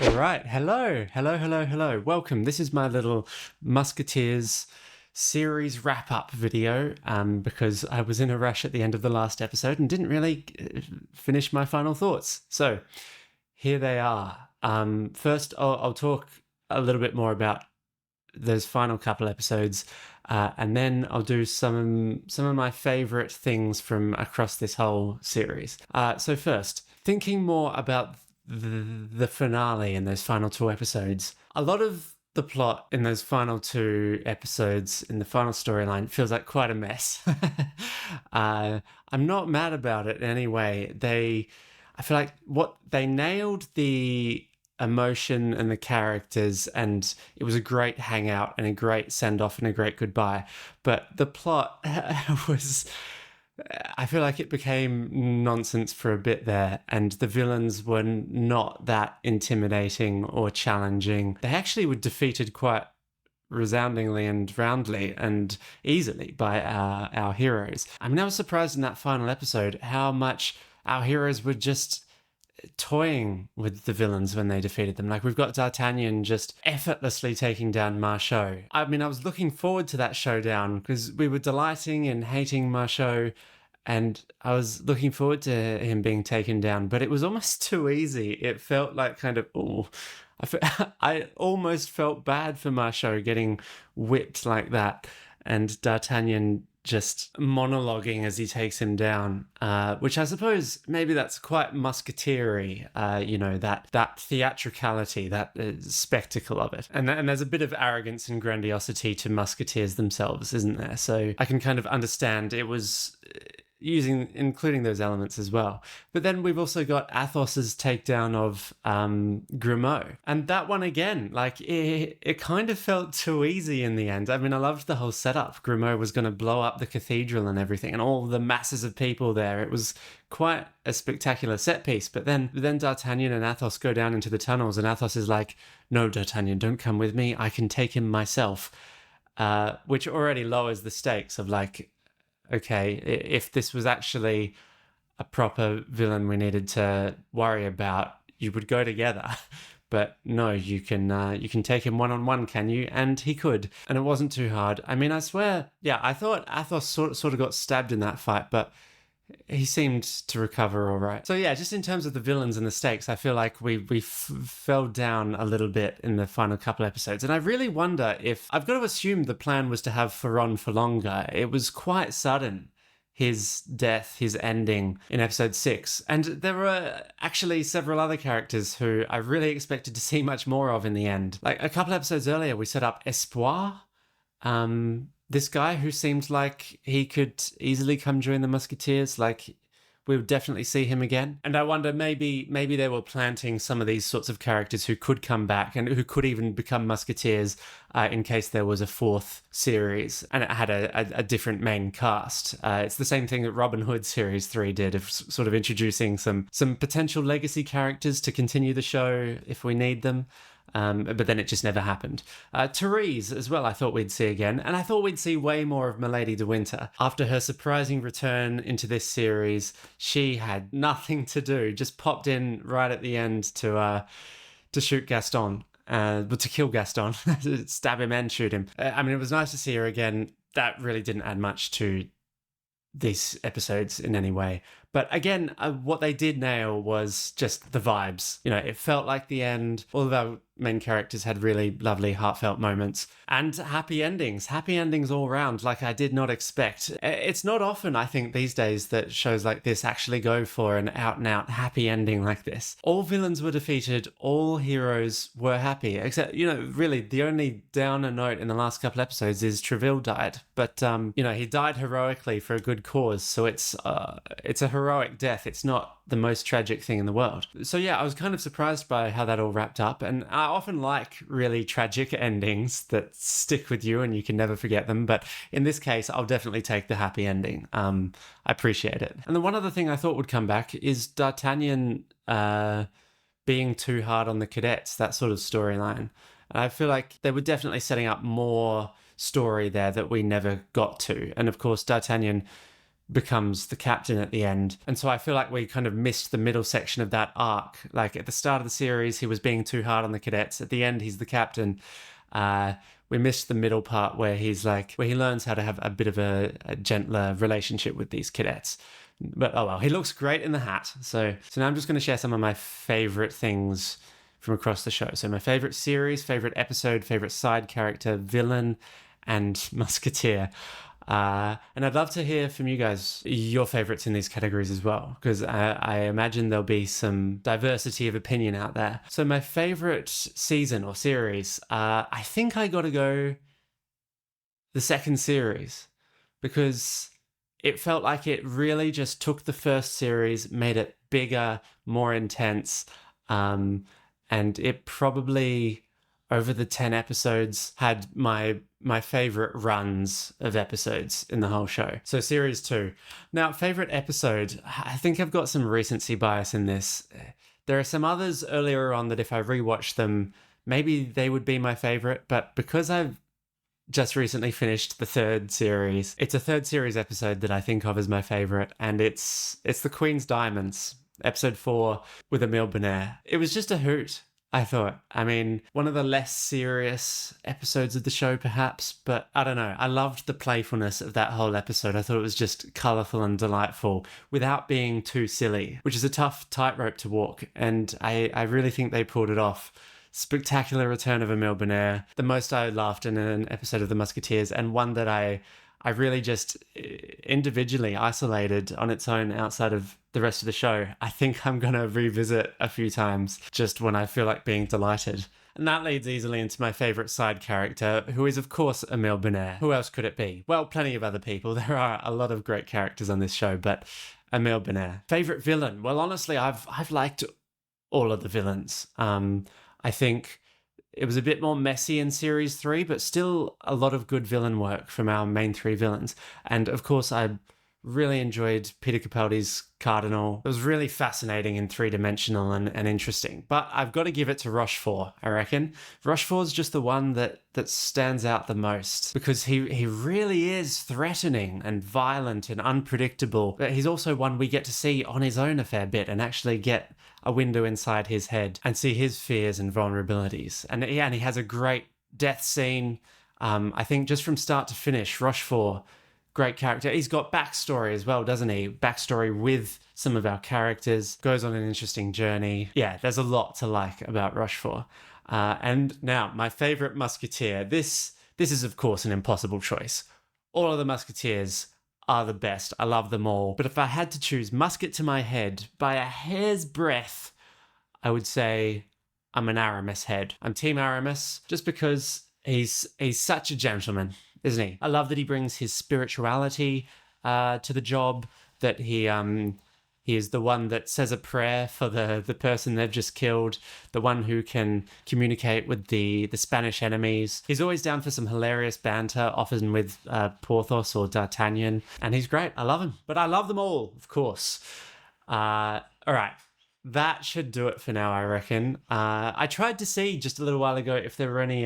All right. Hello. Hello, hello, hello. Welcome. This is my little Musketeers series wrap up video because I was in a rush at the end of the last episode and didn't really finish my final thoughts. So here they are. First, I'll talk a little bit more about those final couple episodes, and then I'll do some of my favorite things from across this whole series. So first, thinking more about the finale in those final two episodes, a lot of the plot in those final two episodes in the final storyline feels like quite a mess. I'm not mad about it in any way. I feel like what they nailed the emotion and the characters, and it was a great hangout and a great send off and a great goodbye. But the plot was, I feel like it became nonsense for a bit there, and the villains were not that intimidating or challenging. They actually were defeated quite resoundingly and roundly and easily by our heroes. I mean, I was surprised in that final episode how much our heroes were just toying with the villains when they defeated them. Like, we've got Dartanion just effortlessly taking down Maro. I mean, I was looking forward to that showdown because we were delighting and hating Maro, and I was looking forward to him being taken down, but it was almost too easy. It felt like kind of, I almost felt bad for Maro getting whipped like that, and D'Artagnan just monologuing as he takes him down, which I suppose maybe that's quite musketeery, that theatricality, that spectacle of it. And there's a bit of arrogance and grandiosity to musketeers themselves, isn't there? So I can kind of understand it was including those elements as well. But then we've also got Athos's takedown of Grimaud. And that one again, like it kind of felt too easy in the end. I mean, I loved the whole setup. Grimaud was going to blow up the cathedral and everything, and all the masses of people there. It was quite a spectacular set piece. But then D'Artagnan and Athos go down into the tunnels, and Athos is like, "No, D'Artagnan, don't come with me. I can take him myself." Which already lowers the stakes of like, okay, if this was actually a proper villain we needed to worry about, you would go together. But no, you can take him one-on-one, can you? And he could. And it wasn't too hard. I mean, I swear, yeah, I thought Athos sort of got stabbed in that fight, but he seemed to recover all right. So yeah, just in terms of the villains and the stakes, I feel like we fell down a little bit in the final couple episodes. And I really wonder if, I've got to assume the plan was to have Ferron for longer. It was quite sudden, his death, his ending in episode 6. And there were actually several other characters who I really expected to see much more of in the end. Like a couple episodes earlier, we set up Espoir, this guy who seemed like he could easily come join the Musketeers. Like, we would definitely see him again. And I wonder, maybe they were planting some of these sorts of characters who could come back and who could even become Musketeers in case there was a fourth series and it had a different main cast. It's the same thing that Robin Hood Series 3 did, of sort of introducing some potential legacy characters to continue the show if we need them. But then it just never happened. Therese as well, I thought we'd see again. And I thought we'd see way more of Milady de Winter. After her surprising return into this series, she had nothing to do, just popped in right at the end to shoot Gaston. But to kill Gaston, stab him and shoot him. I mean, it was nice to see her again. That really didn't add much to these episodes in any way. But again, what they did nail was just the vibes. You know, it felt like the end. All of our main characters had really lovely, heartfelt moments and happy endings all around, like I did not expect. It's not often, I think, these days that shows like this actually go for an out and out happy ending like this. All villains were defeated, all heroes were happy, except, really the only downer note in the last couple episodes is Treville died. But, he died heroically for a good cause. So it's a heroic death. It's not the most tragic thing in the world. So yeah, I was kind of surprised by how that all wrapped up. And I often like really tragic endings that stick with you and you can never forget them. But in this case, I'll definitely take the happy ending. I appreciate it. And the one other thing I thought would come back is D'Artagnan being too hard on the cadets, that sort of storyline. And I feel like they were definitely setting up more story there that we never got to. And of course, D'Artagnan becomes the captain at the end. And so I feel like we kind of missed the middle section of that arc. Like at the start of the series, he was being too hard on the cadets. At the end, he's the captain. We missed the middle part where where he learns how to have a bit of a gentler relationship with these cadets. But oh well, he looks great in the hat. So now I'm just going to share some of my favorite things from across the show. So my favorite series, favorite episode, favorite side character, villain, and Musketeer. And I'd love to hear from you guys your favorites in these categories as well, because I imagine there'll be some diversity of opinion out there. So my favorite season or series, I think I got to go the second series, because it felt like it really just took the first series, made it bigger, more intense, and it probably, over the 10 episodes, had my favorite runs of episodes in the whole show. So series 2. Now, favorite episode, I think I've got some recency bias in this. There are some others earlier on that if I rewatch them, maybe they would be my favorite, but because I've just recently finished the third series, it's a third series episode that I think of as my favorite, and it's the Queen's Diamonds, episode 4 with Emile Bonaire. It was just a hoot, I thought. I mean, one of the less serious episodes of the show, perhaps, but I don't know. I loved the playfulness of that whole episode. I thought it was just colourful and delightful without being too silly, which is a tough tightrope to walk, and I really think they pulled it off. Spectacular return of Emile Bonaire, the most I laughed in an episode of The Musketeers, and one that I really just individually isolated on its own outside of the rest of the show. I think I'm going to revisit a few times just when I feel like being delighted. And that leads easily into my favourite side character, who is, of course, Emile Bonaire. Who else could it be? Well, plenty of other people. There are a lot of great characters on this show, but Emile Bonaire. Favourite villain? Well, honestly, I've liked all of the villains. I think it was a bit more messy in Series 3, but still a lot of good villain work from our main 3 villains. And of course, I really enjoyed Peter Capaldi's Cardinal. It was really fascinating and three-dimensional and interesting. But I've got to give it to Rochefort, I reckon. Rochefort's just the one that stands out the most, because he really is threatening and violent and unpredictable. But he's also one we get to see on his own a fair bit and actually get a window inside his head and see his fears and vulnerabilities. And he has a great death scene. I think just from start to finish, Rochefort, great character. He's got backstory as well, doesn't he? Backstory with some of our characters. Goes on an interesting journey. Yeah, there's a lot to like about Rochefort. And now, my favourite Musketeer. This is, of course, an impossible choice. All of the Musketeers are the best. I love them all. But if I had to choose musket to my head by a hair's breadth, I would say I'm an Aramis head. I'm Team Aramis just because he's such a gentleman, isn't he? I love that he brings his spirituality to the job, that he is the one that says a prayer for the person they've just killed, the one who can communicate with the Spanish enemies. He's always down for some hilarious banter, often with Porthos or D'Artagnan, and he's great. I love him. But I love them all, of course. All right. That should do it for now, I reckon. I tried to see just a little while ago if there were any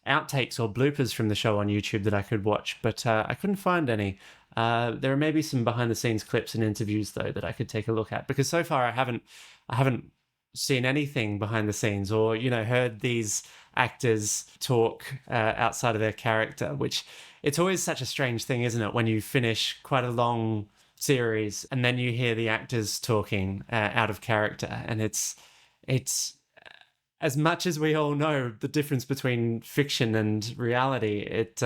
outtakes or bloopers from the show on YouTube that I could watch, but I couldn't find any. There are maybe some behind-the-scenes clips and interviews though that I could take a look at, because so far I haven't seen anything behind the scenes, or heard these actors talk outside of their character. Which, it's always such a strange thing, isn't it, when you finish quite a long series and then you hear the actors talking out of character, and it's as much as we all know the difference between fiction and reality, it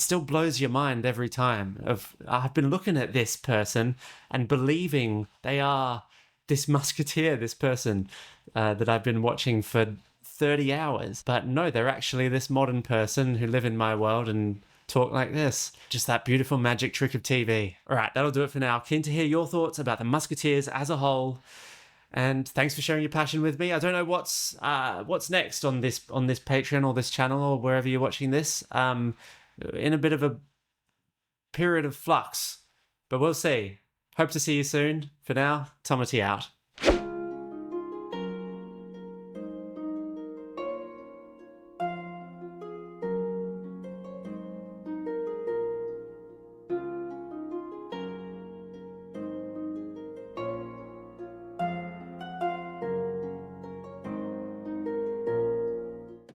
still blows your mind every time. I've been looking at this person and believing they are this musketeer, this person that I've been watching for 30 hours. But no, they're actually this modern person who live in my world and talk like this. Just that beautiful magic trick of TV. All right, that'll do it for now. Keen to hear your thoughts about the Musketeers as a whole. And thanks for sharing your passion with me. I don't know what's next on this Patreon or this channel or wherever you're watching this. In a bit of a period of flux, but we'll see. Hope to see you soon. For now, Tomati out.